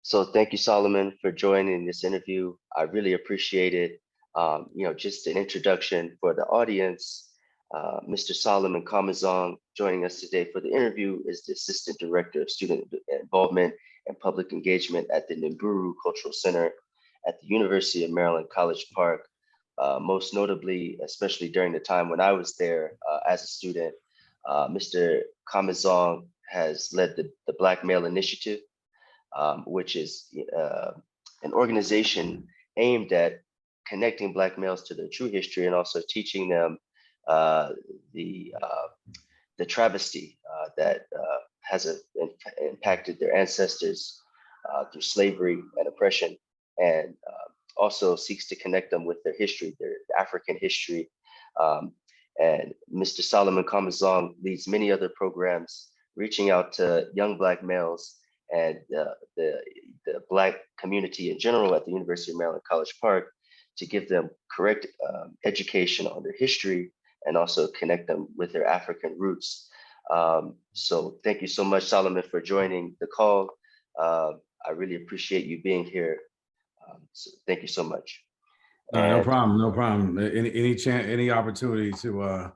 So thank you, Solomon, for joining this interview. I really appreciate it. Just an introduction for the audience. Mr. Solomon Kamazong joining us today for the interview is the Assistant Director of Student Involvement and Public Engagement at the Nimburu Cultural Center at the University of Maryland, College Park. Most notably, especially during the time when I was there as a student, Mr. Kamazong has led the Black Male Initiative, which is an organization aimed at connecting Black males to their true history and also teaching them the travesty that has impacted their ancestors through slavery and oppression, and also seeks to connect them with their history, their African history. And Mr. Solomon Kamazong leads many other programs reaching out to young Black males and the Black community in general at the University of Maryland, College Park, to give them correct education on their history and also connect them with their African roots. So thank you so much, Solomon, for joining the call. I really appreciate you being here. So thank you so much. No problem, no problem. Any opportunity to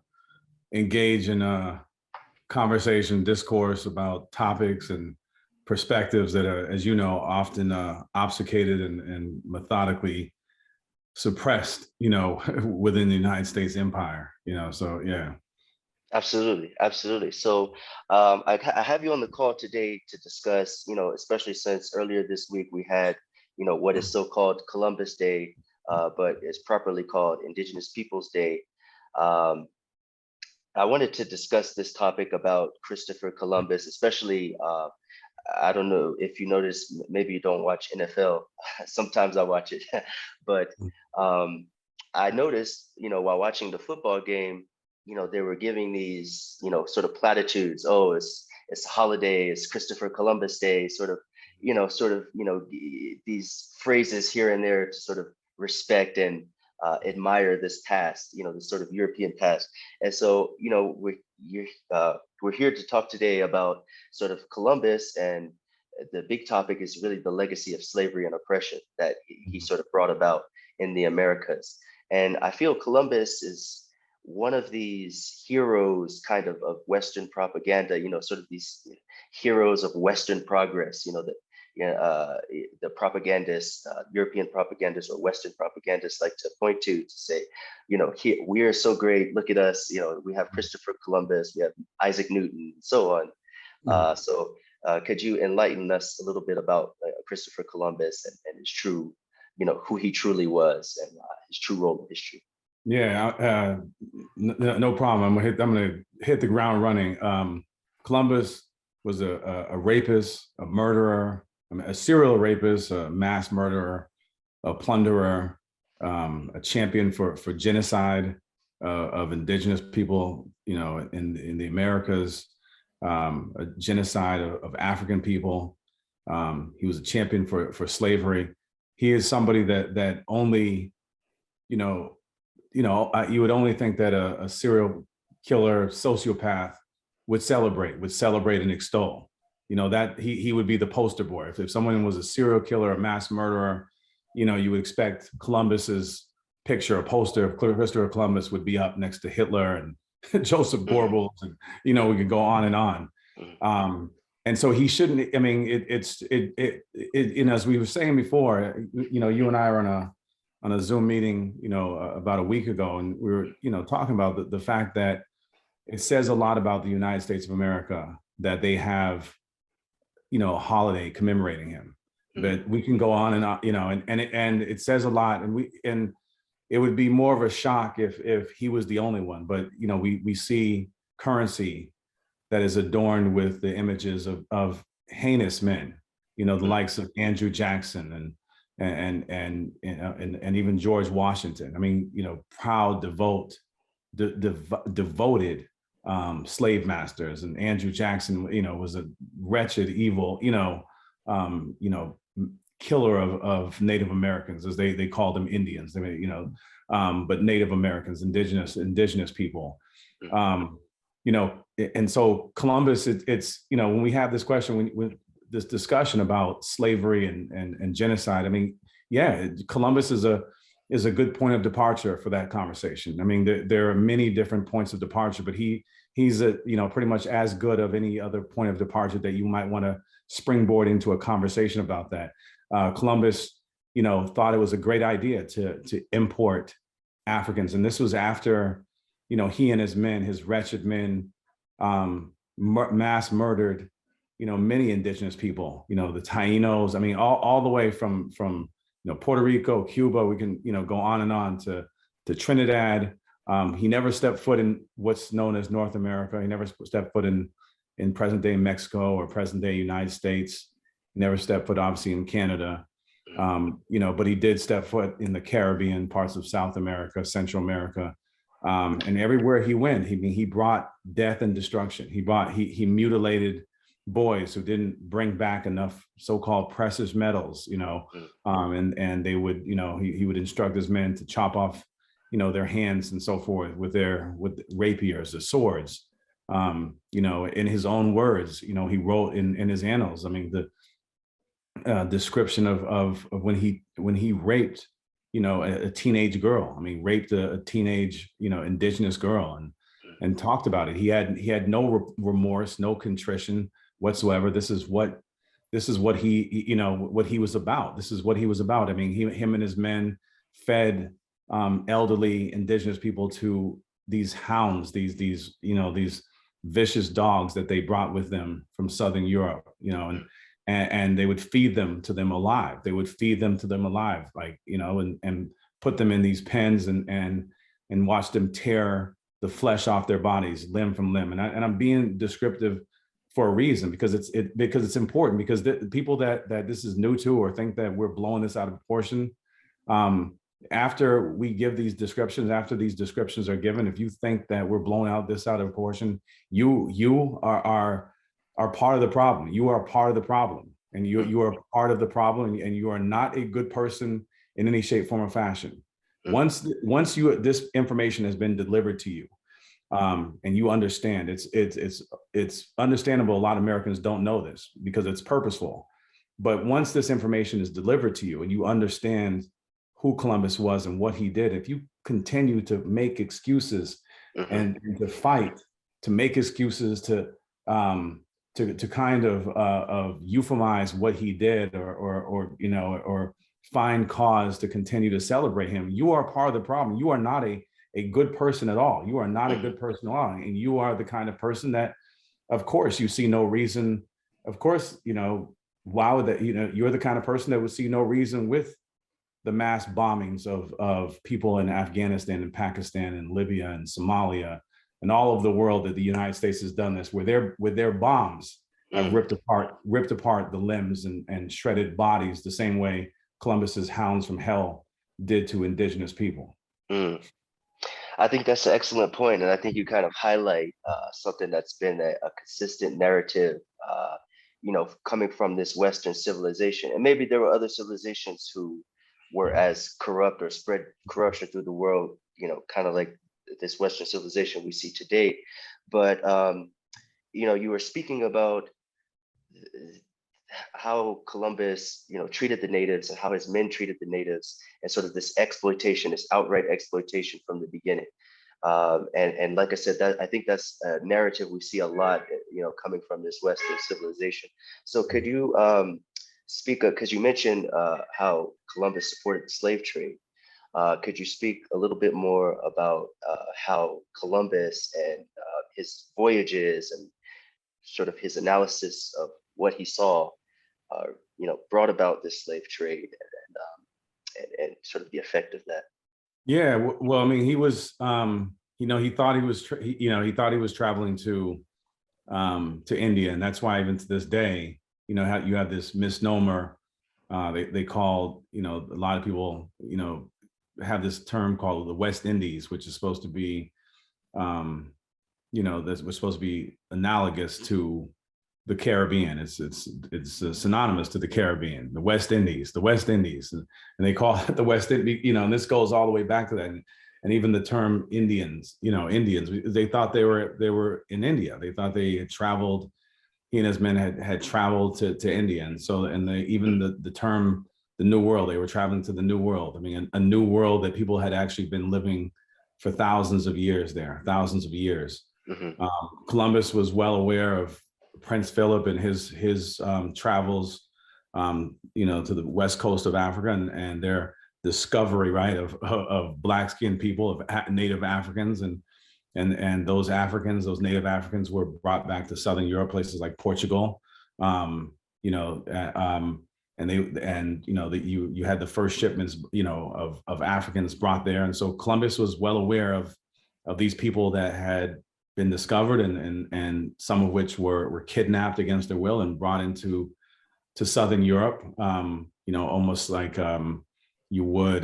engage in a conversation, discourse about topics and perspectives that are, as you know, often obfuscated and methodically suppressed, within the United States empire, so yeah. Absolutely, absolutely. So I have you on the call today to discuss, especially since earlier this week we had, what is so-called Columbus Day, but it's properly called Indigenous Peoples Day. I wanted to discuss this topic about Christopher Columbus, especially, I don't know if you notice, maybe you don't watch NFL. Sometimes I watch it, but I noticed, while watching the football game, they were giving these, sort of platitudes. Oh, it's a holiday, it's Christopher Columbus Day, these phrases here and there to sort of respect and admire this past, this sort of European past. And so, we're here to talk today about sort of Columbus, and the big topic is really the legacy of slavery and oppression that he sort of brought about in the Americas. And I feel Columbus is one of these heroes kind of Western propaganda, sort of these heroes of Western progress, the propagandists, European propagandists or Western propagandists like to point to say, we are so great, look at us, we have Christopher Columbus, we have Isaac Newton, and so on. So could you enlighten us a little bit about Christopher Columbus and his true, who he truly was and his true role in history? Yeah, no problem. I'm gonna hit the ground running. Columbus was a rapist, a murderer, a serial rapist, a mass murderer, a plunderer, a champion for genocide of indigenous people, in the Americas, a genocide of African people. He was a champion for slavery. He is somebody that only, you would only think that a serial killer, sociopath would celebrate and extol. That he would be the poster boy. If someone was a serial killer, a mass murderer, you would expect Columbus's picture, a poster of Christopher Columbus would be up next to Hitler and Joseph Goebbels, and we could go on and on. And so he shouldn't. I mean, as we were saying before, you and I were on a Zoom meeting, about a week ago, and we were, talking about the fact that it says a lot about the United States of America that they have, a holiday commemorating him. But we can go on and on, and it says a lot, and it would be more of a shock if he was the only one. But we see currency that is adorned with the images of heinous men, the likes of Andrew Jackson and even George Washington. I mean, proud, devoted slave masters. And Andrew Jackson, was a wretched, evil, killer of Native Americans, as they called them, Indians. I mean, but Native Americans, indigenous people. And so Columbus, it's when we have this question, when this discussion about slavery and genocide, I mean, yeah, Columbus is a good point of departure for that conversation. I mean, there are many different points of departure, but he's a, you know, pretty much as good of any other point of departure that you might want to springboard into a conversation about that. Columbus, you know, thought it was a great idea to import Africans, and this was after, you know, he and his men, his wretched men, mass murdered, you know, many indigenous people, you know, the Tainos. I mean, all the way from you know, Puerto Rico, Cuba. We can, you know, go on and on to Trinidad. He never stepped foot in what's known as North America. He never stepped foot in present day Mexico or present day United States. He never stepped foot, obviously, in Canada. You know, but he did step foot in the Caribbean, parts of South America, Central America. And everywhere he went, he brought death and destruction. He mutilated boys who didn't bring back enough so-called precious metals, you know, and they would, you know, he would instruct his men to chop off, you know, their hands and so forth with rapiers, the swords. You know, in his own words, you know, he wrote in his annals, I mean, the description of when he raped, you know, a teenage girl. I mean, raped a teenage, you know, indigenous girl, and talked about it. He had no remorse, no contrition whatsoever. This is what he, you know, what he was about. This is what he was about. I mean, him and his men fed elderly indigenous people to these hounds, these you know, these vicious dogs that they brought with them from Southern Europe, you know, and they would feed them to them alive. They would feed them to them alive, like, you know, and put them in these pens and watch them tear the flesh off their bodies, limb from limb. And I'm being descriptive for a reason, because it's important, because the people that this is new to, or think that we're blowing this out of proportion, after we give these descriptions, after these descriptions are given, if you think that we're blowing this out of proportion, you are part of the problem. You are part of the problem, and you are part of the problem, and you are not a good person in any shape, form, or fashion. Once this information has been delivered to you, and you understand, it's understandable. A lot of Americans don't know this because it's purposeful. But once this information is delivered to you and you understand who Columbus was and what he did, if you continue to make excuses and to fight, to make excuses to kind of euphemize what he did, or you know, or find cause to continue to celebrate him, you are part of the problem. You are not a good person at all. You are not a good person at all. And you are the kind of person that, of course, you see no reason. Of course, you know, why would that, you know, you're the kind of person that would see no reason with the mass bombings of people in Afghanistan and Pakistan and Libya and Somalia and all of the world, that the United States has done this, with their bombs have ripped apart the limbs and shredded bodies the same way Columbus's hounds from hell did to indigenous people. I think that's an excellent point, and I think you kind of highlight something that's been a consistent narrative, you know, coming from this Western civilization. And maybe there were other civilizations who were as corrupt or spread corruption through the world, you know, kind of like this Western civilization we see today. But you know, you were speaking about how Columbus, you know, treated the natives and how his men treated the natives, and sort of this exploitation, this outright exploitation from the beginning. And like I said, that I think that's a narrative we see a lot, you know, coming from this Western civilization. So could you speak, because you mentioned how Columbus supported the slave trade. Could you speak a little bit more about how Columbus and his voyages and sort of his analysis of what he saw, you know, brought about this slave trade, and sort of the effect of that? Yeah, well, I mean, he was, you know, he thought he was traveling to India, and that's why even to this day, you know, you have this misnomer. They call, you know, a lot of people, you know, have this term called the West Indies, which is supposed to be, you know, this was supposed to be analogous to the Caribbean. It's synonymous to the Caribbean, the West Indies, and they call it the West Indies, you know, and this goes all the way back to that. And even the term Indians, you know, Indians, they thought they were in India. They thought they had traveled he and his men had traveled to India. And so, and even the term, the New World, they were traveling to the New World. I mean, a new world that people had actually been living for thousands of years there, thousands of years. Mm-hmm. Columbus was well aware of Prince Philip and his travels, to the west coast of Africa, and their discovery, right, of black skinned people, of native Africans, and those Africans, those native Africans, were brought back to Southern Europe, places like Portugal, that you had the first shipments, of Africans brought there, and so Columbus was well aware of these people that had been discovered, and some of which were kidnapped against their will and brought into Southern Europe, almost like you would,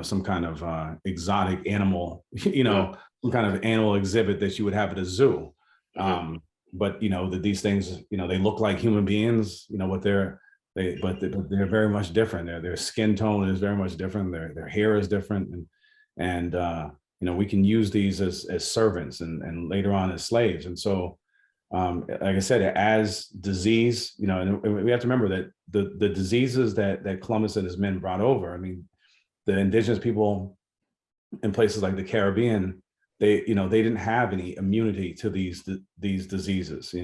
some kind of exotic animal, some kind of animal exhibit that you would have at a zoo. But these things, they look like human beings, but they're very much different. Their skin tone is very much different. Their hair is different, and we can use these as servants and later on as slaves. And so, like I said, as disease, and we have to remember that the diseases that Columbus and his men brought over, I mean, the indigenous people in places like the Caribbean, they didn't have any immunity to these diseases,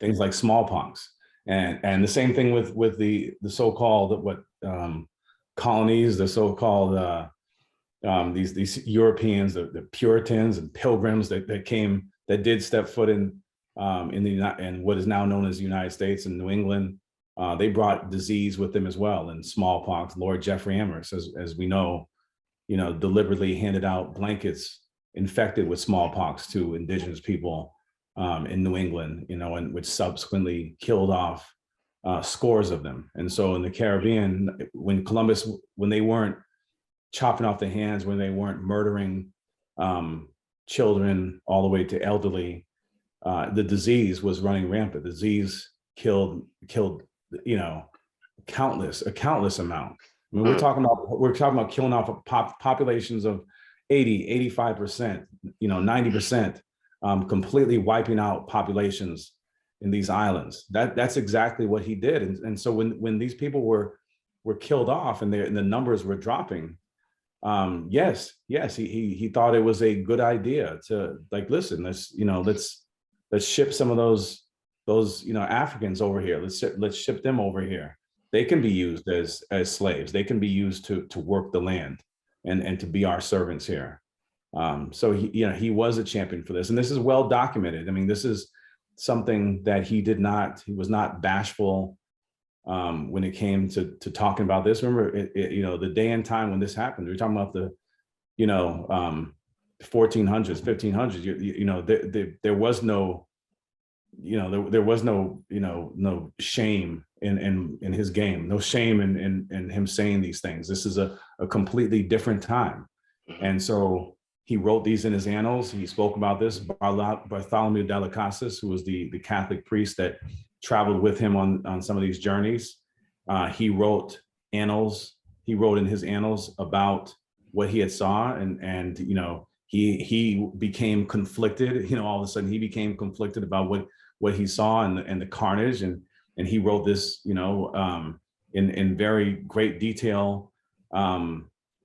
things like smallpox, and the same thing with the so-called colonies, the so-called these Europeans, the Puritans and Pilgrims that came, that did step foot in what is now known as the United States and New England. They brought disease with them as well, and smallpox. Lord Jeffrey Amherst, as we know, deliberately handed out blankets infected with smallpox to indigenous people in New England, and which subsequently killed off scores of them. And so in the Caribbean, when they weren't chopping off the hands, when they weren't murdering children all the way to elderly, the disease was running rampant. The disease killed a countless amount. I mean, we're talking about killing off populations of 80, 85%, 90%, completely wiping out populations in these islands. That's exactly what he did. And so when these people were killed off and the numbers were dropping, yes, he thought it was a good idea to, like, listen, let's ship some of those Africans over here. Let's ship them over here. They can be used as slaves. They can be used to work the land and to be our servants here. So he was a champion for this, and this is well documented. I mean, this is something that he was not bashful when it came to talking about this. Remember, the day and time when this happened, we're talking about the 1400s, 1500s. There was no no shame in his game, no shame in him saying these things. This is a completely different time. And so he wrote these in his annals. He spoke about this. Bartholomew de las Casas, who was the Catholic priest that traveled with him on some of these journeys, he wrote annals. He wrote in his annals about what he had saw, and he became conflicted. All of a sudden he became conflicted about what he saw and the carnage, and he wrote this in very great detail,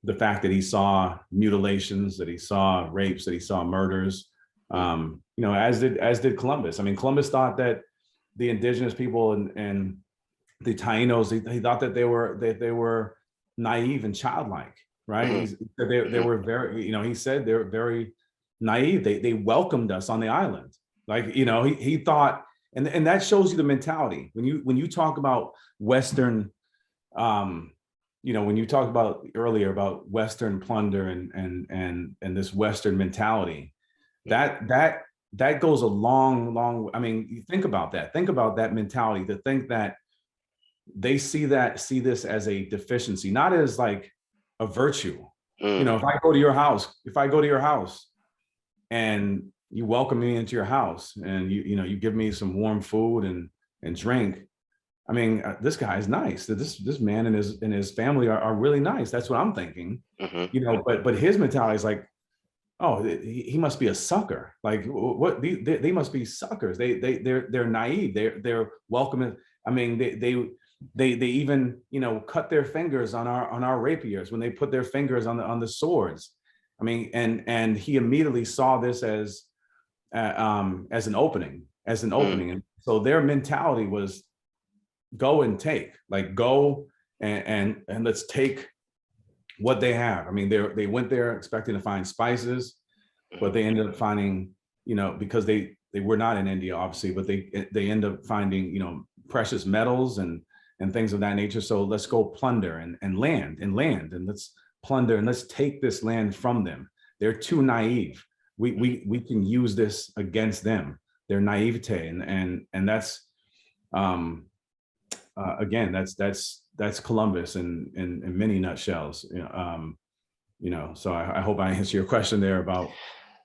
the fact that he saw mutilations, that he saw rapes, that he saw murders, as did Columbus. I mean, Columbus thought that the indigenous people and the Tainos, he thought that they were naive and childlike, right? They were very, he said they were very naive. They welcomed us on the island. Like, he thought, and that shows you the mentality. When you talk about Western, when you talked about earlier about Western plunder and this Western mentality, that goes a long. I mean, you think about that. Think about that mentality, to think that they see this as a deficiency, not as like a virtue. If I go to your house and you welcome me into your house and you give me some warm food and drink, I mean, this guy is nice. This man and his family are really nice. That's what I'm thinking. But his mentality is like, oh, he must be a sucker. Like what they must be suckers. They're naive. They're welcoming. I mean, they even, you know, cut their fingers on our rapiers when they put their fingers on the swords. I mean, and he immediately saw this as an opening, Mm, And so their mentality was go and take, like go and let's take what they have. I mean, they went there expecting to find spices, but mhm, they ended up finding, you know, because they were not in India, obviously, but they end up finding, you know, precious metals and things of that nature. So let's go plunder and land and let's plunder and let's take this land from them. They're too naive. We can use this against them. Their naivete and that's um again that's Columbus in many nutshells. You know, so I hope I answer your question there about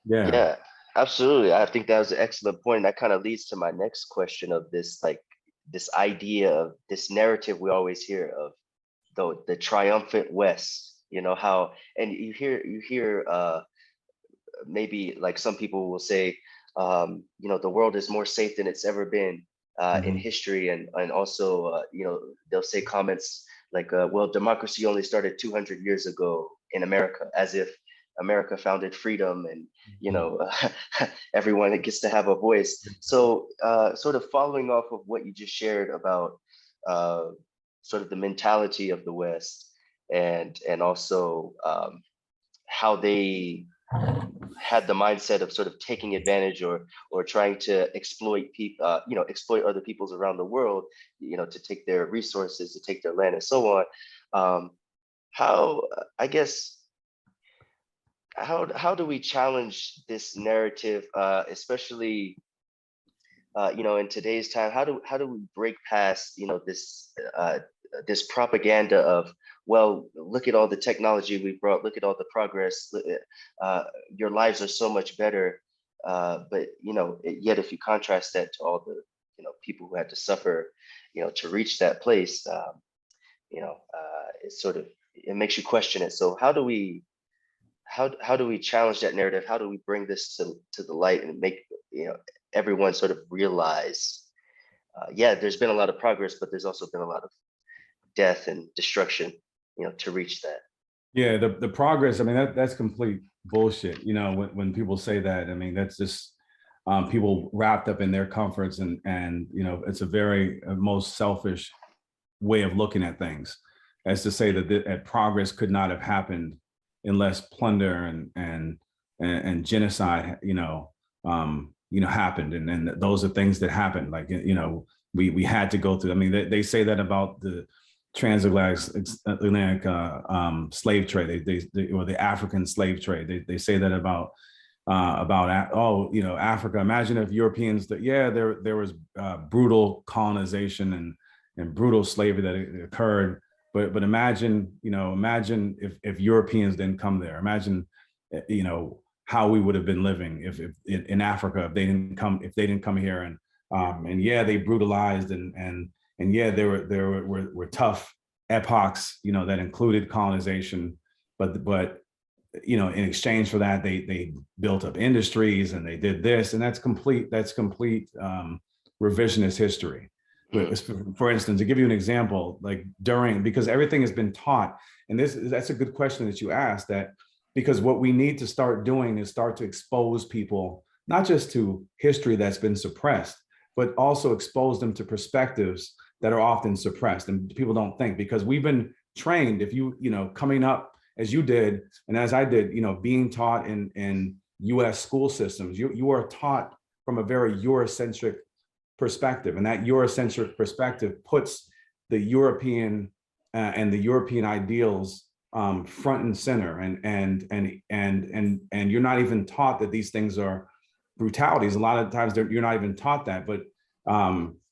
yeah. yeah, absolutely. I think that was an excellent point. That kind of leads to my next question of this, like this idea of this narrative we always hear of the triumphant West. You know how, and you hear maybe like some people will say, you know, the world is more safe than it's ever been in Mhm. history, and also, you know, they'll say comments like, well, democracy only started 200 years ago in America, as if America founded freedom and, you know, everyone gets to have a voice. So, sort of following off of what you just shared about uh, sort of the mentality of the West, and also how they had the mindset of sort of taking advantage or trying to exploit people, you know, exploit other peoples around the world, you know, to take their resources, to take their land, and so on. How, I guess, how do we challenge this narrative, especially you know, in today's time? How do we break past, you know, this propaganda of, well, look at all the technology we brought, look at all the progress, your lives are so much better, but you know, yet if you contrast that to all the, you know, people who had to suffer, you know, to reach that place, you know, it's sort of, it makes you question it. So how do we challenge that narrative? How do we bring this to the light and make, you know, everyone sort of realize, yeah, there's been a lot of progress, but there's also been a lot of death and destruction, you know, to reach that. Yeah, the progress, I mean, that's complete bullshit. You know, when people say that, I mean, that's just people wrapped up in their comforts and you know, it's a very most selfish way of looking at things, as to say that that progress could not have happened unless plunder and genocide, you know, happened, and those are things that happened. Like you know, we had to go through. I mean, they say that about the transatlantic slave trade, or the African slave trade. They say that about oh, you know, Africa. Imagine if Europeans that yeah, there was brutal colonization and brutal slavery that occurred, but imagine, you know, imagine if Europeans didn't come there. Imagine, you know, how we would have been living if in Africa if they didn't come here and yeah, they brutalized and yeah, there were tough epochs, you know, that included colonization, but you know, in exchange for that, they built up industries and they did this, and that's complete revisionist history. Mhm. But for instance, to give you an example, like because everything has been taught, and that's a good question that you asked, that because what we need to start doing is start to expose people, not just to history that's been suppressed, but also expose them to perspectives that are often suppressed and people don't think, because we've been trained, if you know, coming up as you did and as I did, you know, being taught in US school systems, you are taught from a very Eurocentric perspective, and that Eurocentric perspective puts the European and the European ideals front and center, and you're not even taught that these things are brutalities. A lot of times you're not even taught that, but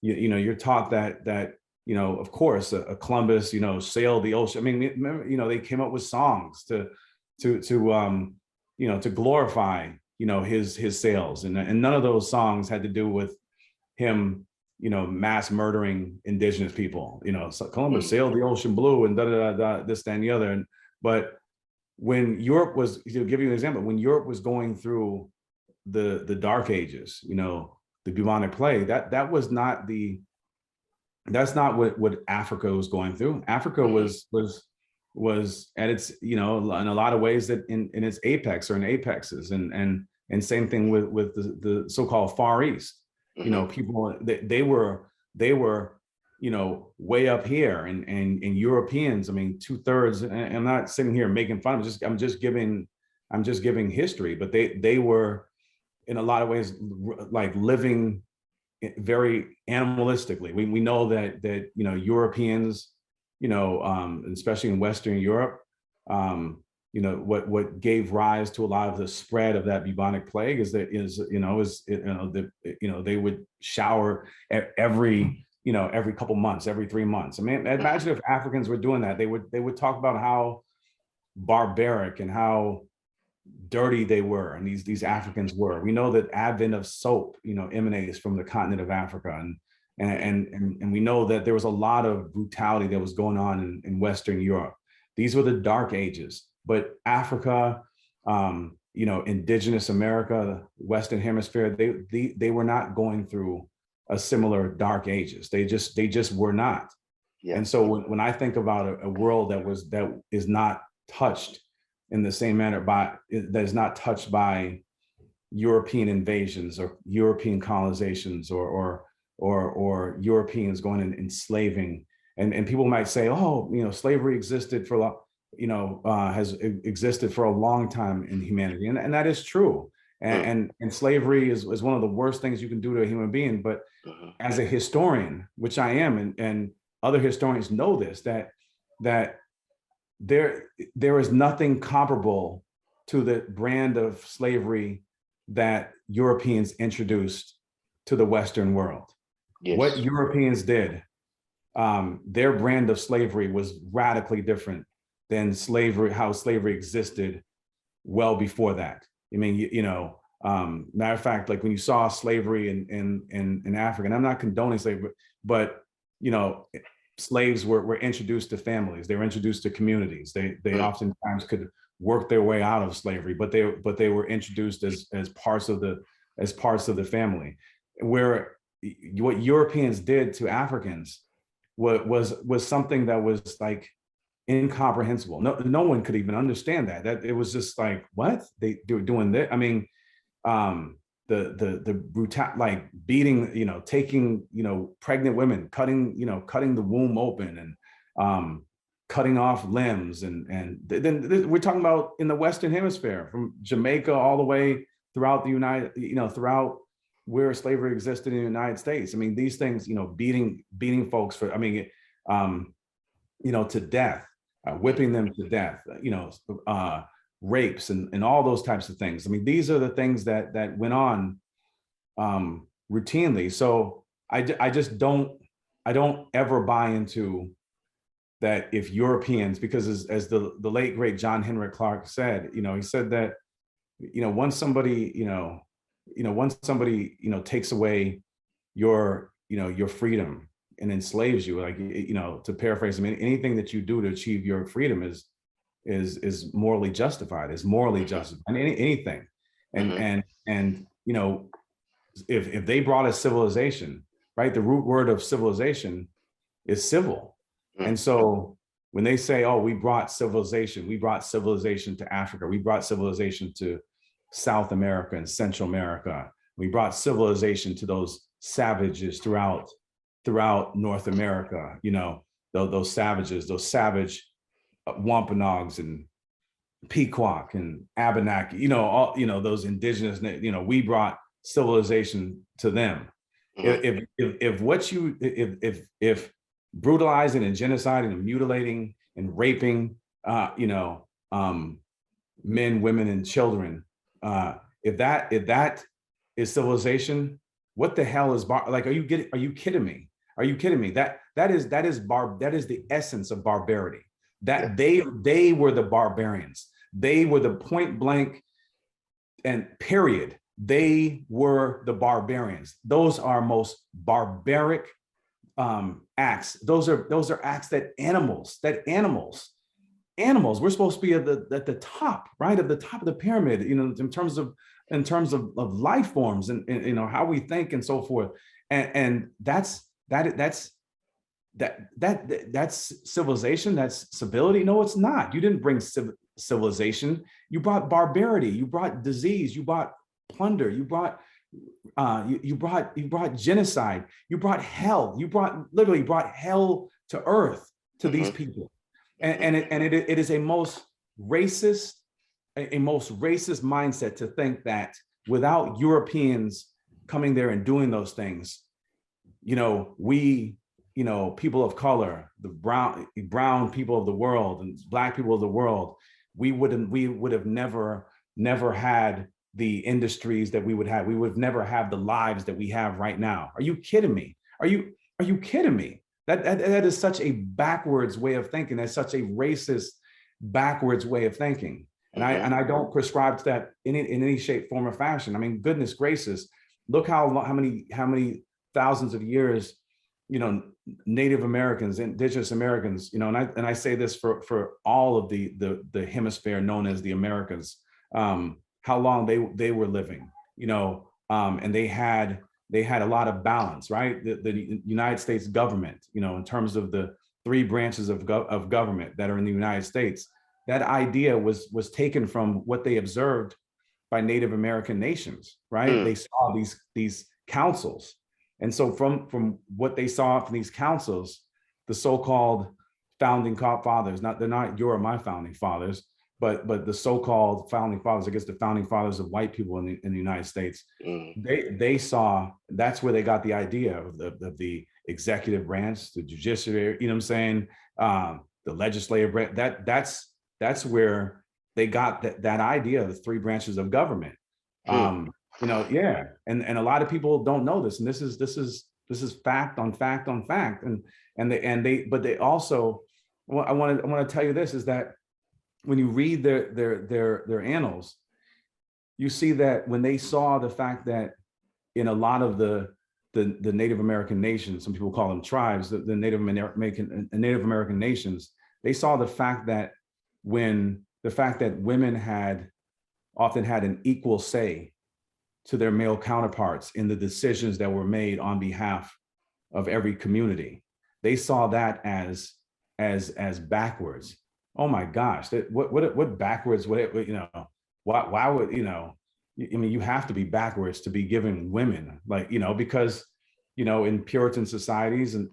you know, you're taught that you know, of course, a Columbus, you know, sailed the ocean. I mean, remember, you know, they came up with songs to you know, to glorify, you know, his sails, and none of those songs had to do with him, you know, mass murdering indigenous people. You know, so Columbus Mm. sailed the ocean blue and da da da da, this, that, and the other. But when Europe was, to give you an example, when Europe was going through the Dark Ages, the bubonic plague, that's not what Africa was going through. Africa Hmm. was at its, in a lot of ways, that in its apex or in apexes, and same thing with the so-called Far East. Hmm. People, they were way up here, and Europeans, I mean, 2/3, and I'm not sitting here making fun, I'm just giving history, but they were in a lot of ways like living very animalistically. We know that Europeans, especially in Western Europe, what gave rise to a lot of the spread of that bubonic plague they would shower every couple months, every 3 months. I mean, Hmm. imagine if Africans were doing that. They would talk about how barbaric and how dirty they were, and these Africans were. We know that advent of soap, emanates from the continent of Africa, and we know that there was a lot of brutality that was going on in Western Europe. These were the Dark Ages, but Africa, indigenous America, the Western Hemisphere, they were not going through a similar Dark Ages. They just were not. Yeah. And so when I think about a world that is not touched in the same manner that is not touched by European invasions or European colonizations or Europeans going and enslaving, and people might say, oh, slavery existed for has existed for a long time in humanity, and that is true. And, Mm. and slavery is one of the worst things you can do to a human being. But Mhm. as a historian, which I am, and other historians know this, that there is nothing comparable to the brand of slavery that Europeans introduced to the Western world. What Yes. Europeans did, their brand of slavery was radically different than how slavery existed well before that. I mean, matter of fact, like when you saw slavery in Africa, and I'm not condoning slavery, but you know, slaves were introduced to families, they were introduced to communities. They Mm. oftentimes could work their way out of slavery, but they were introduced as parts of the family. Where what Europeans did to Africans was something that was like incomprehensible. No one could even understand that. That it was just like, what they were doing that. I mean, the brutal, like beating, taking, pregnant women, cutting the womb open, and cutting off limbs, and then we're talking about in the Western Hemisphere, from Jamaica all the way throughout the throughout where slavery existed in the United States. I mean, these things, beating folks for, I mean, to death, whipping them to death, rapes, and all those types of things. I mean, these are the things that went on routinely. So I just I don't ever buy into that if Europeans, because as the late great John Henrik Clarke said, he said that once somebody takes away your freedom and enslaves you, like, to paraphrase him, anything that you do to achieve your freedom is morally justified, is morally Mhm. justified, and anything. and Mhm. and and if they brought us civilization, right, the root word of civilization is civil. Mm. And so when they say, oh, we brought civilization to Africa, we brought civilization to South America and Central America, we brought civilization to those savages throughout North America, those savages, those savage Wampanoags and Pequot and Abenaki, all, those indigenous, we brought civilization to them. Mhm. If brutalizing and genociding and mutilating and raping, men, women, and children, if that is civilization, what the hell is like? Are you kidding me? Are you kidding me? That is the essence of barbarity. Yeah. That they were the barbarians. They were the point blank and period. They were the barbarians. Those are most barbaric acts. Those are acts that animals animals. We're supposed to be at the top, right? At the top of the pyramid, in terms of life forms and how we think and so forth. And that's civilization, that's civility. No, it's not. You didn't bring civilization. You brought barbarity, you brought disease, you brought plunder, you brought genocide, you brought hell, literally brought hell to earth to these people. And it is a most racist mindset to think that without Europeans coming there and doing those things, we, people of color, the brown people of the world and Black people of the world, we would have never had the industries that we would have. We would never have the lives that we have right now. Are you kidding me? Are you kidding me? That is such a backwards way of thinking. That's such a racist, backwards way of thinking. And I don't prescribe to that in any shape, form, or fashion. I mean, goodness gracious, look how many thousands of years, Native Americans, Indigenous Americans, and I say this for all of the hemisphere known as the Americas, how long they were living, and they had a lot of balance, right? The United States government, in terms of the three branches of government that are in the United States, that idea was taken from what they observed by Native American nations, right? They saw these councils. And so from what they saw from these councils, the so-called founding fathers, they're not your or my founding fathers, but the so-called founding fathers, I guess the founding fathers of white people in the United States, they saw, that's where they got the idea of the executive branch, the judiciary, you know what I'm saying? The legislative branch, that's where they got that idea of the three branches of government. Yeah. And a lot of people don't know this. And this is fact on fact on fact. But they also, I want to tell you this, is that when you read their annals, you see that when they saw the fact that in a lot of the Native American nations, some people call them tribes, the Native American nations, they saw the fact that women often had an equal say to their male counterparts in the decisions that were made on behalf of every community. They saw that as backwards. Oh my gosh, what backwards? Why would you have to be backwards to be giving women, because in Puritan societies, and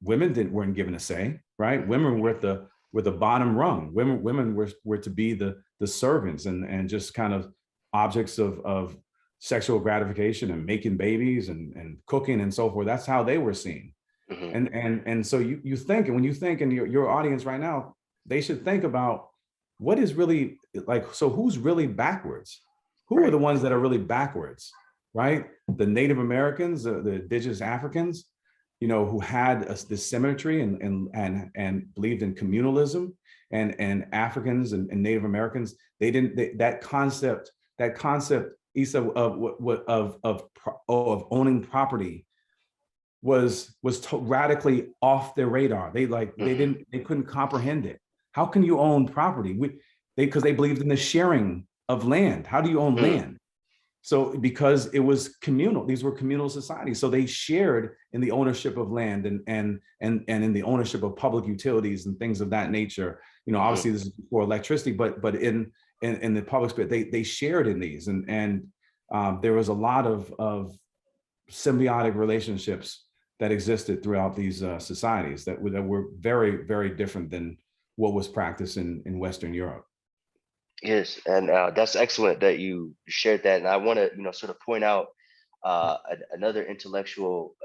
women weren't given a say, right? Women were the bottom rung. Women were to be the servants and just kind of objects of sexual gratification and making babies and cooking and so forth. That's how they were seen. And so you think, and when you think, and your audience right now, they should think about what is really so who's really backwards? Who are the ones that are really backwards, right? The Native Americans, the indigenous Africans, who had this symmetry and believed in communalism, and Africans and Native Americans, that concept, Issa, of owning property was radically off their radar. They couldn't comprehend it. How can you own property? Because they believed in the sharing of land. How do you own land? So because it was communal, these were communal societies. So they shared in the ownership of land and in the ownership of public utilities and things of that nature. Obviously this is before electricity, but in the public space, they shared in these, and there was a lot of symbiotic relationships that existed throughout these societies that were very, very different than what was practiced in Western Europe. Yes, and that's excellent that you shared that. And I want to, sort of point out another intellectual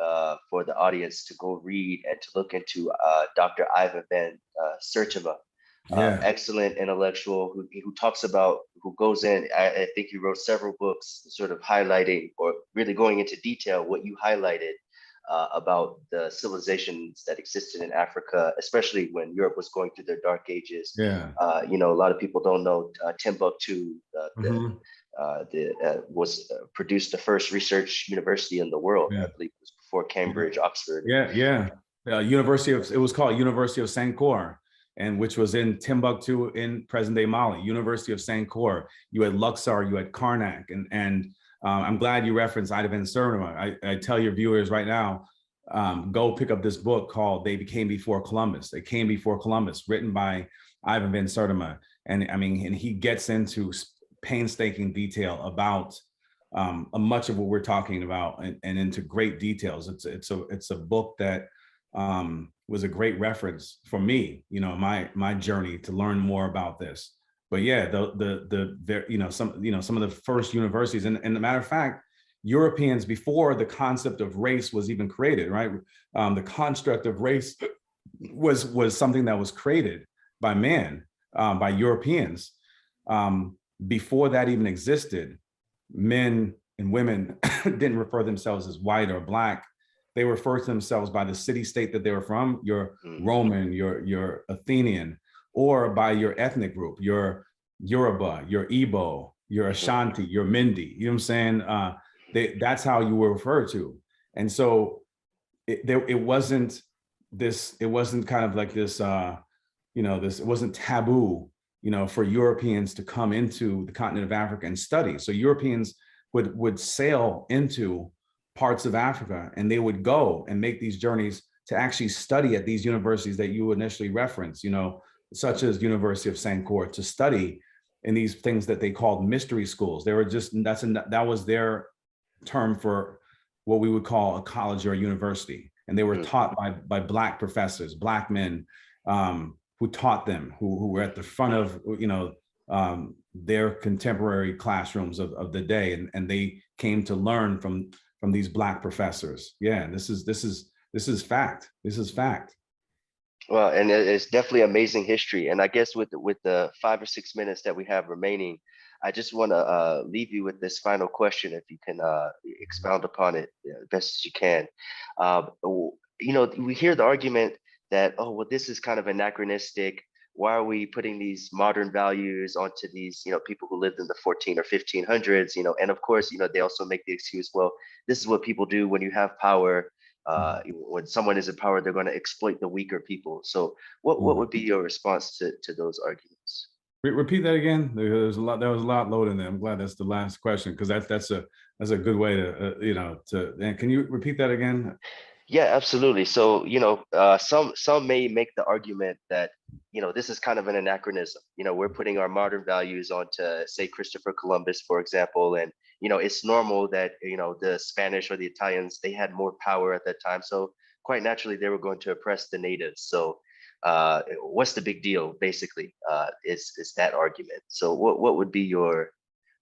for the audience to go read and to look into, Dr. Ivan Van Sertima. Excellent intellectual who talks about, who goes in, I think he wrote several books sort of highlighting or really going into detail what you highlighted about the civilizations that existed in Africa, especially when Europe was going through their dark ages. A lot of people don't know Timbuktu produced the first research university in the world. I believe it was before Cambridge, Oxford. It was called University of Sankore. and which was in Timbuktu in present day Mali, University of Sankore, you had Luxor, you had Karnak, and I'm glad you referenced Ida Ben Sertima. I tell your viewers right now, go pick up this book called They Came Before Columbus. They Came Before Columbus, written by Ivan Ben Sertima. And I mean, and he gets into painstaking detail about much of what we're talking about, and into great details. It's a book that was a great reference for me, you know, my journey to learn more about this. But yeah, some of the first universities, and a matter of fact, Europeans, before the concept of race was even created, right? The construct of race was something that was created by man, by Europeans. Before that even existed, men and women didn't refer themselves as white or black. They refer to themselves by the city state that they were from, your Roman, your Athenian, or by your ethnic group, your Yoruba, your Igbo, your Ashanti, your Mindi. You know what I'm saying? That's how you were referred to. And so it wasn't kind of like this, it wasn't taboo, for Europeans to come into the continent of Africa and study. So Europeans would sail into parts of Africa, and they would go and make these journeys to actually study at these universities that you initially referenced, such as University of Sankore, to study in these things that they called mystery schools. They were just, that was their term for what we would call a college or a university. And they were taught by Black professors, Black men, who taught them, who were at the front of, their contemporary classrooms of the day. And they came to learn from these Black professors. Yeah, this is fact. This is fact. Well, and it's definitely amazing history. And I guess with the 5 or 6 minutes that we have remaining, I just want to leave you with this final question, if you can expound upon it as best as you can. We hear the argument that, oh, well, this is kind of anachronistic. Why are we putting these modern values onto these, people who lived in the 14 or 1500s, and of course, they also make the excuse, well, this is what people do when you have power. When someone is in power, they're going to exploit the weaker people. So what would be your response to those arguments? Repeat that again. There was a lot loaded in there. I'm glad that's the last question, because that's a good way to and can you repeat that again? Yeah, absolutely. So, some may make the argument that, this is kind of an anachronism. We're putting our modern values onto, say, Christopher Columbus, for example, and, it's normal that, the Spanish or the Italians, they had more power at that time. So quite naturally, they were going to oppress the natives. So what's the big deal, basically, is that argument. So what would be your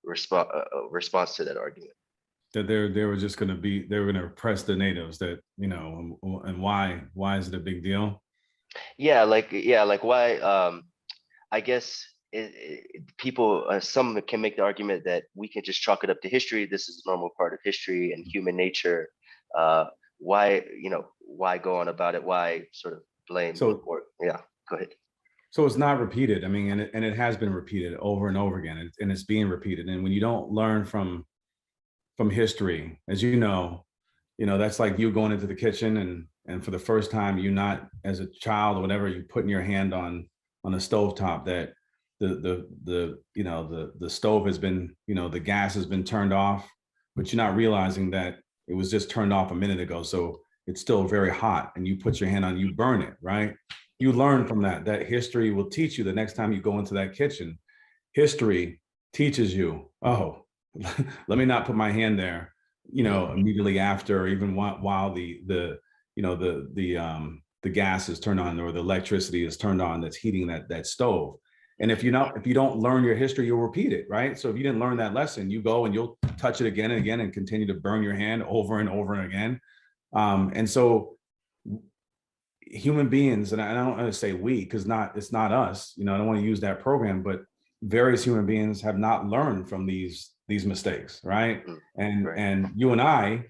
response to that argument? That they were just going to they were going to oppress the natives, that, and why is it a big deal? Yeah, like why? I guess people, some can make the argument that we can just chalk it up to history. This is a normal part of history and human nature. Why go on about it? Why sort of blame? Yeah, go ahead. So it's not repeated. I mean, and it has been repeated over and over again, and it's being repeated. And when you don't learn from history, as that's like you going into the kitchen and for the first time, you not, as a child or whatever, you putting your hand on a stovetop, that the stove has been, the gas has been turned off, but you're not realizing that it was just turned off a minute ago. So it's still very hot, and you put your hand on, you burn it, right? You learn from that history will teach you the next time you go into that kitchen. History teaches you, oh, let me not put my hand there, immediately after, or even while the gas is turned on, or the electricity is turned on that's heating that stove. And if you don't learn your history, you'll repeat it, right? So if you didn't learn that lesson, you go and you'll touch it again and again and continue to burn your hand over and over and again. And so human beings, and I don't want to say we, because it's not us, I don't want to use that program, but various human beings have not learned from these mistakes, right? And you and I,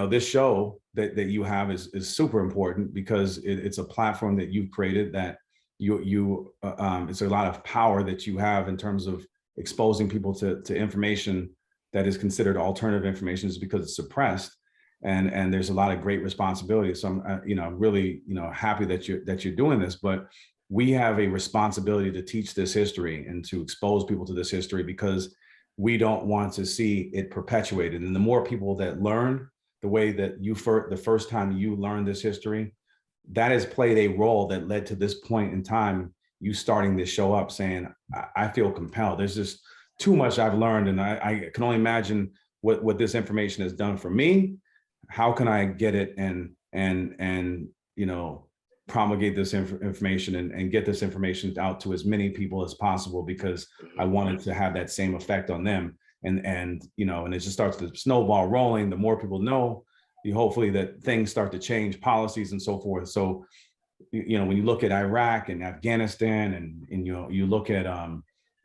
this show that you have is super important, because it's a platform that you've created, that it's a lot of power that you have in terms of exposing people to information that is considered alternative information, is because it's suppressed, and there's a lot of great responsibility. So I'm really happy that you're doing this. But we have a responsibility to teach this history and to expose people to this history, because we don't want to see it perpetuated. And the more people that learn the way that the first time you learned this history, that has played a role that led to this point in time, you starting to show up saying, I feel compelled. There's just too much I've learned. And I can only imagine what this information has done for me. How can I get it and promulgate this information and get this information out to as many people as possible, because I wanted to have that same effect on them. And it just starts to snowball rolling. The more people know, hopefully that things start to change, policies and so forth. So, when you look at Iraq and Afghanistan and you look at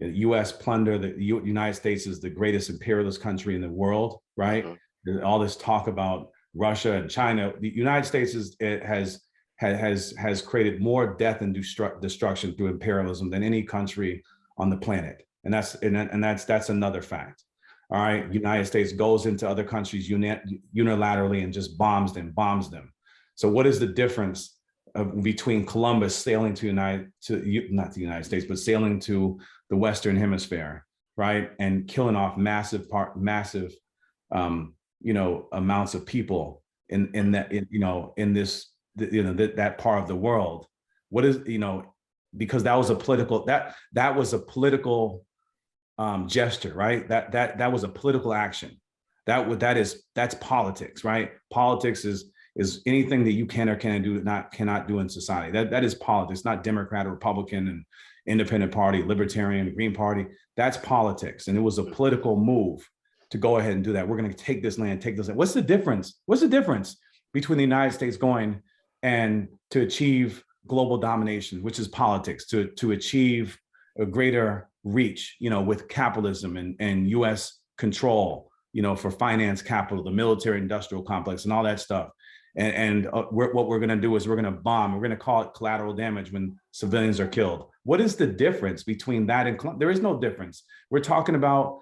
U.S. plunder, the United States is the greatest imperialist country in the world, right? All this talk about Russia and China, the United States has created more death and destruction through imperialism than any country on the planet. And that's another fact. All right, United States goes into other countries unilaterally and just bombs them. So what is the difference between Columbus sailing not the United States, but sailing to the Western Hemisphere, right, and killing off massive amounts of people in that part of the world? What is, because that was a political gesture, right? That was a political action. That's politics, right? Politics is anything that you can or cannot do in society. That is politics, not Democrat or Republican and Independent Party, Libertarian, Green Party. That's politics. And it was a political move to go ahead and do that. We're going to take this land, What's the difference? What's the difference between the United States going and to achieve global domination, which is politics, to achieve a greater reach, with capitalism and US control, for finance capital, the military industrial complex and all that stuff. What we're going to do is we're going to bomb. We're going to call it collateral damage when civilians are killed. What is the difference between that and there is no difference. We're talking about,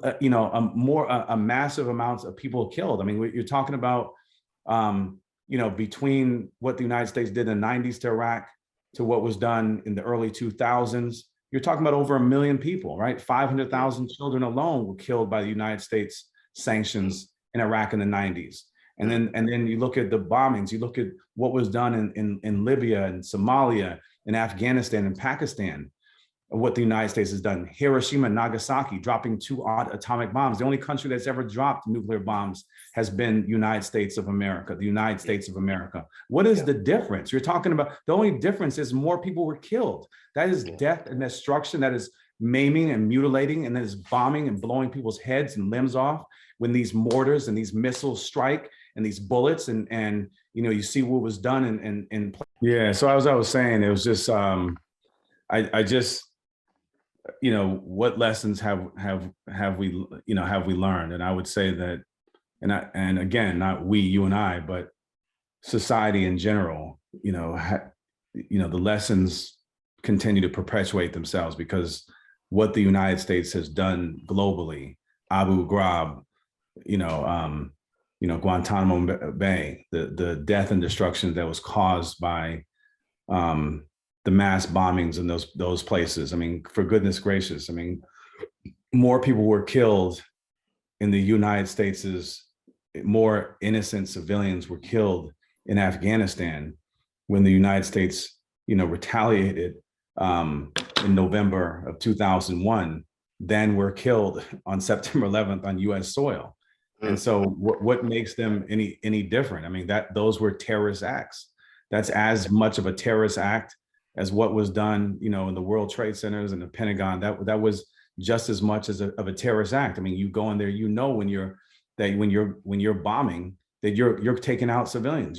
a massive amounts of people killed. I mean, you're talking about, between what the United States did in the 90s to Iraq to what was done in the early 2000s, you're talking about over 1 million people, right? 500,000 children alone were killed by the United States sanctions in Iraq in the 90s. And then you look at the bombings, you look at what was done in Libya and Somalia and Afghanistan and Pakistan, what the United States has done. Hiroshima and Nagasaki, dropping 2 odd atomic bombs. The only country that's ever dropped nuclear bombs has been the United States of America. What is the difference? You're talking about, the only difference is more people were killed. That is death and destruction. That is maiming and mutilating, and that is bombing and blowing people's heads and limbs off when these mortars and these missiles strike and these bullets and you see what was done in yeah. So as I was saying, it was just I just, what lessons have we learned? And I would say that, and again, not we, you and I, but society in general, the lessons continue to perpetuate themselves, because what the United States has done globally, Abu Ghraib, Guantanamo Bay, the death and destruction that was caused by the mass bombings in those places. I mean, for goodness gracious, I mean, more people were killed in the United States, more innocent civilians were killed in Afghanistan when the United States, retaliated in November of 2001 than were killed on September 11th on US soil. And so what makes them any different? I mean, those were terrorist acts. That's as much of a terrorist act as what was done, in the World Trade Centers and the Pentagon. That was just as much of a terrorist act. I mean, you go in there, when you're bombing, that you're taking out civilians.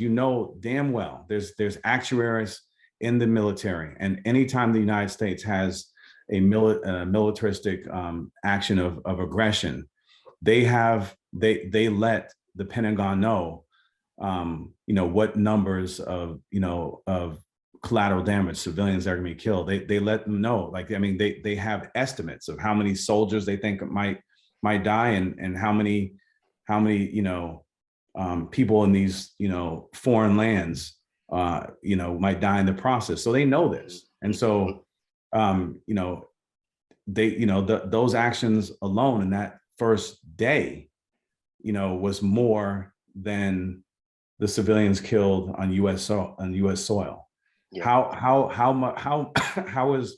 Damn well there's actuaries in the military, and anytime the United States has a militaristic action of aggression, they let the Pentagon know, what numbers of collateral damage, civilians are going to be killed. They let them know, they have estimates of how many soldiers they think might die, and how many people in these foreign lands might die in the process. So they know this, And so, you know, those actions alone in that first day, you know, was more than the civilians killed on U.S. soil. Yeah. How is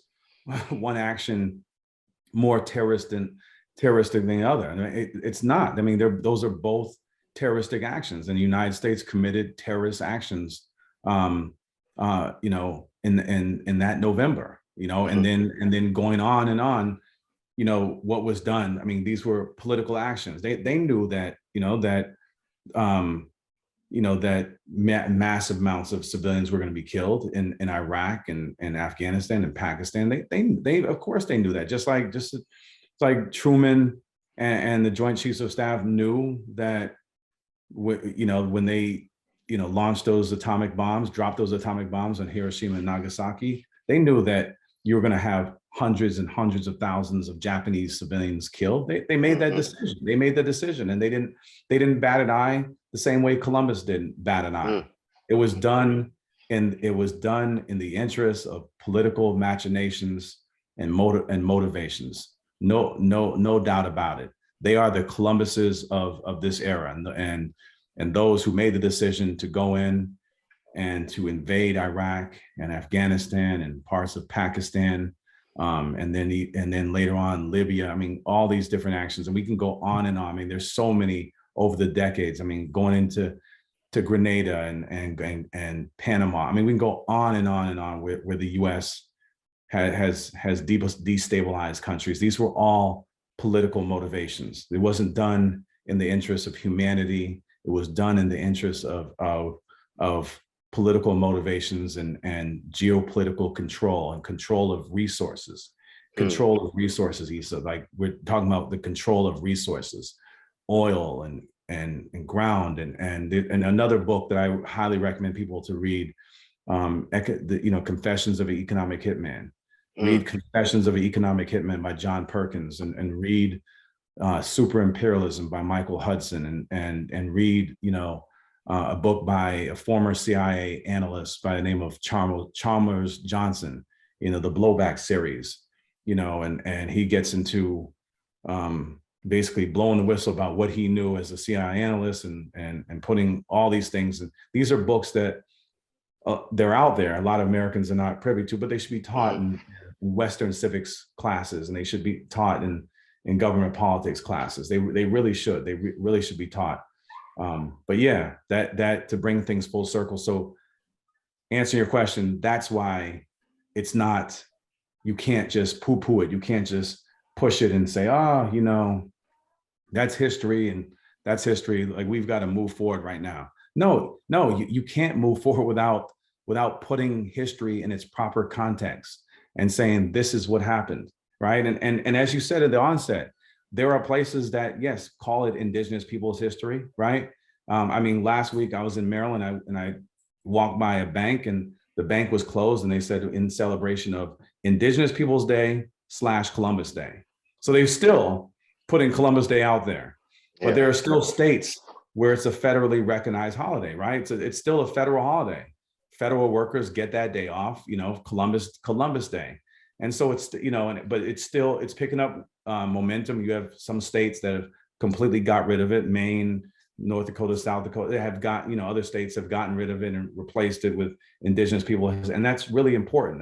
one action more terroristic than the other? I mean, it's not. I mean, those are both terroristic actions, and the United States committed terrorist actions, you know, in that November, you know, and then going on and on, you know, what was done. I mean, these were political actions. They knew that, you know, that that massive amounts of civilians were going to be killed in Iraq and Afghanistan and Pakistan. They of course they knew that. Just like Truman and the Joint Chiefs of Staff knew that, you know, when they, you know, launched those atomic bombs, dropped those atomic bombs on Hiroshima and Nagasaki, they knew that you were going to have hundreds and hundreds of thousands of Japanese civilians killed. They made that decision. They made the decision, and they didn't bat an eye the same way Columbus didn't bat an eye. It was done in the interest of political machinations and motivations. No doubt about it. They are the Columbuses of this era, and those who made the decision to go in and to invade Iraq and Afghanistan and parts of Pakistan, and then later on Libya. I mean, all these different actions, and we can go on and on. I mean, there's so many over the decades. I mean, going into Grenada and Panama. I mean, we can go on and on and on where the U.S. has destabilized countries. These were all political motivations. It wasn't done in the interest of humanity. It was done in the interest of political motivations and geopolitical control and control of resources. Control of resources, Issa. Like, we're talking about the control of resources, oil and ground, and another book that I highly recommend people to read, Confessions of an Economic Hitman. Read Confessions of an Economic Hitman by John Perkins, and read Super Imperialism by Michael Hudson, and read, you know, a book by a former CIA analyst by the name of Chalmers Johnson, you know, the Blowback series, you know, and he gets into basically blowing the whistle about what he knew as a CIA analyst, and putting all these things. And these are books that they're out there. A lot of Americans are not privy to, but they should be taught in Western civics classes, and they should be taught in government politics classes. They really should. They really should be taught. But yeah, that to bring things full circle. So answering your question, that's why it's not, you can't just poo-poo it. You can't just push it and say, oh, you know, that's history and that's history. Like, we've got to move forward right now. No, you can't move forward without putting history in its proper context and saying, this is what happened, right? And as you said at the onset, there are places that, yes, call it indigenous people's history, right? I mean, last week I was in Maryland, and I walked by a bank, and the bank was closed, and they said in celebration of Indigenous Peoples Day / Columbus Day. So they're still putting Columbus Day out there, but there are still states where it's a federally recognized holiday, right? So it's still a federal holiday. Federal workers get that day off, you know, Columbus Day. And so it's, you know, but it's picking up momentum. You have some states that have completely got rid of it. Maine, North Dakota, South Dakota, they have got, you know, other states have gotten rid of it and replaced it with indigenous people. And that's really important.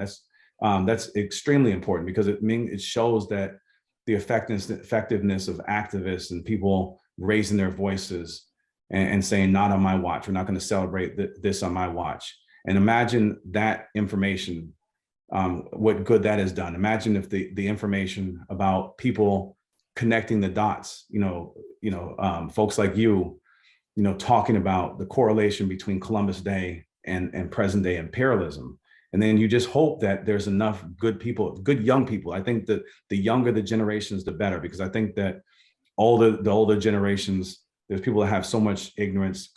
That's extremely important, because it shows that the effectiveness of activists and people raising their voices and saying, not on my watch. We're not going to celebrate this on my watch. And imagine that information, what good that has done. Imagine if the information about people connecting the dots, folks like you talking about the correlation between Columbus Day and present day imperialism. And then you just hope that there's enough good people, good young people. I think that the younger the generations, the better, because I think that the older generations, there's people that have so much ignorance,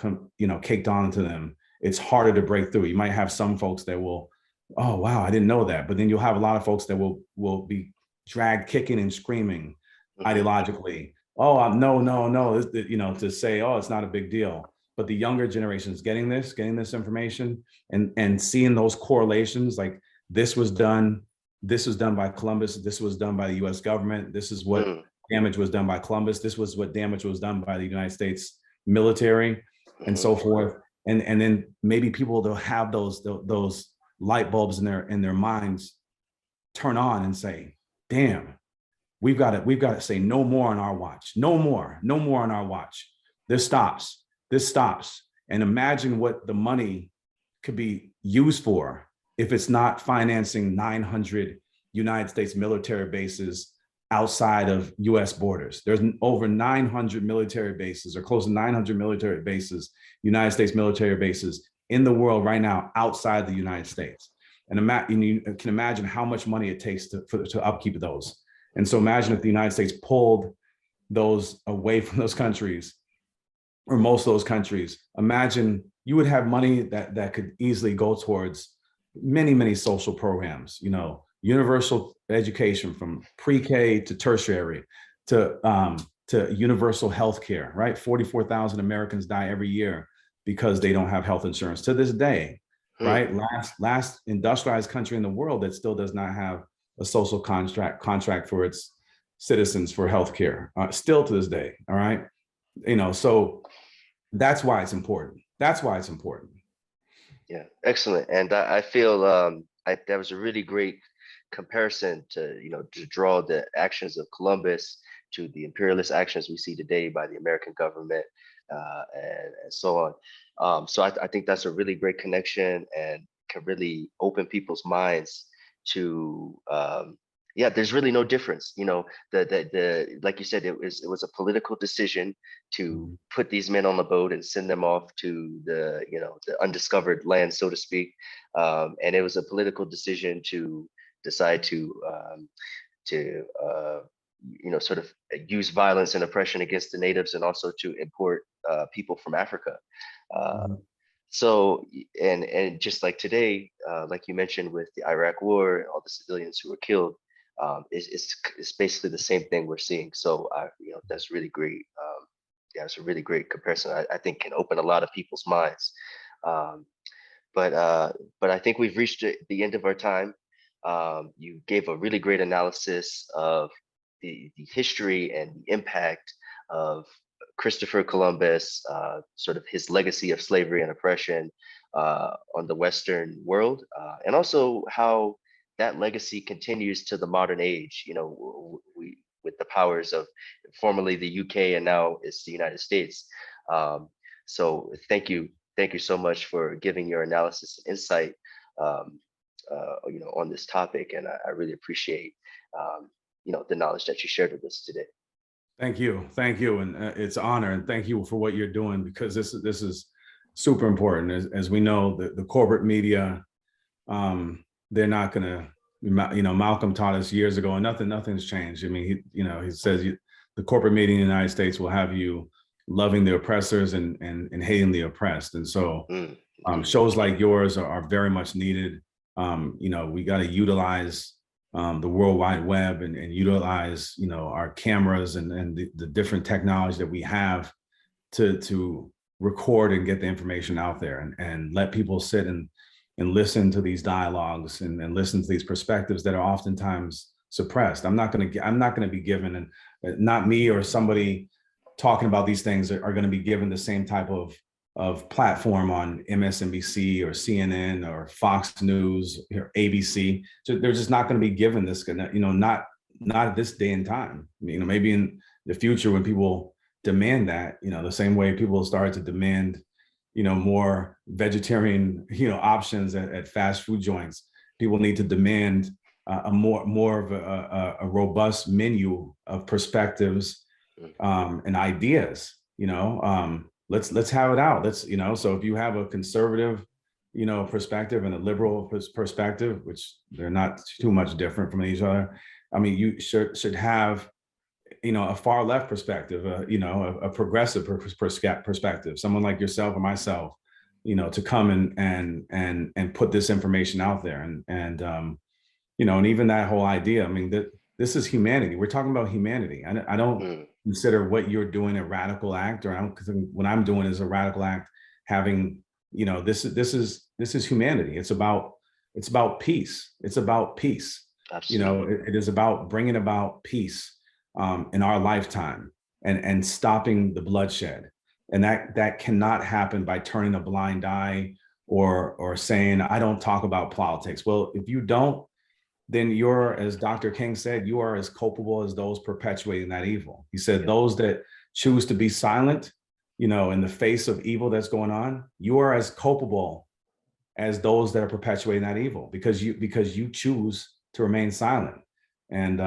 caked onto them. It's harder to break through. You might have some folks that will, oh, wow, I didn't know that. But then you'll have a lot of folks that will be dragged kicking and screaming ideologically. Oh, no, to say, oh, it's not a big deal. But the younger generations getting this information and seeing those correlations, like this was done. This was done by Columbus. This was done by the U.S. government. This is what Mm, damage was done by Columbus. This was what damage was done by the United States military, and mhm. so forth. And then maybe people they'll have those light bulbs in their minds turn on and say, "Damn, we've got to say no more on our watch. No more on our watch. This stops. This stops." And imagine what the money could be used for if it's not financing 900 United States military bases outside of US borders. There's over 900 military bases, or close to 900 military bases, United States military bases in the world right now outside the United States. And you can imagine how much money it takes to upkeep those. And so imagine if the United States pulled those away from those countries, or most of those countries. Imagine you would have money that could easily go towards many social programs, universal education from pre-K to tertiary, to universal health care, right? 44,000 Americans die every year because they don't have health insurance to this day, Hmm. right? Last industrialized country in the world that still does not have a social contract for its citizens for healthcare, still to this day. All right, so that's why it's important. That's why it's important. Yeah, excellent. And I feel that was a really great comparison to, to draw the actions of Columbus to the imperialist actions we see today by the American government, and so on. So I think that's a really great connection and can really open people's minds to, yeah, there's really no difference. The like you said, it was a political decision to Mhm. put these men on the boat and send them off to the undiscovered land, so to speak. And it was a political decision to decide to sort of use violence and oppression against the natives, and also to import people from Africa. Uh, Mhm. so, and just like today, like you mentioned with the Iraq War and all the civilians who were killed, it's basically the same thing we're seeing. So, that's really great. Yeah, it's a really great comparison. I think can open a lot of people's minds. Um, but I think we've reached the end of our time. You gave a really great analysis of the history and the impact of Christopher Columbus, sort of his legacy of slavery and oppression on the Western world, and also how that legacy continues to the modern age. We with the powers of formerly the UK and now it's the United States. So thank you so much for giving your analysis and insight, um, on this topic, and I really appreciate the knowledge that you shared with us today. Thank you, and it's an honor, and thank you for what you're doing, because this is super important. As we know, the corporate media, they're not going to. Malcolm taught us years ago, and nothing's changed. I mean, he says the corporate media in the United States will have you loving the oppressors and hating the oppressed, and so Mm, mhm, shows like yours are very much needed. We got to utilize the World Wide Web, and utilize, our cameras and the different technology that we have to record and get the information out there, and let people sit and listen to these dialogues, and listen to these perspectives that are oftentimes suppressed. I'm not going to be given, and not me or somebody talking about these things are going to be given the same type of platform on MSNBC or CNN or Fox News or ABC. So they're just not going to be given this, not at this day and time. Maybe in the future when people demand that, the same way people started to demand, more vegetarian, options at fast food joints. People need to demand a more of a robust menu of perspectives, mm, and ideas. Let's have it out. So if you have a conservative, perspective, and a liberal perspective, which they're not too much different from each other, I mean, you should have, a far left perspective, a progressive perspective, someone like yourself or myself, to come and put this information out there, and even that whole idea. I mean, that this is humanity. We're talking about humanity. I don't mm, consider what you're doing a radical act, or I don't consider what I'm doing is a radical act. Having, this is humanity. It's about It's about peace. It's about peace. You know, Absolutely. it is about bringing about peace in our lifetime and stopping the bloodshed. And that cannot happen by turning a blind eye or saying, I don't talk about politics. Well, if you don't, then you're, as Dr. King said, you are as culpable as those perpetuating that evil. He said, Yep. those that choose to be silent, you know, in the face of evil that's going on, you are as culpable as those that are perpetuating that evil because you choose to remain silent. And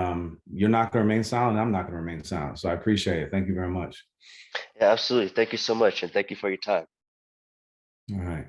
you're not going to remain silent. I'm not going to remain silent. So I appreciate it. Thank you very much. Yeah, absolutely. Thank you so much, and thank you for your time. All right.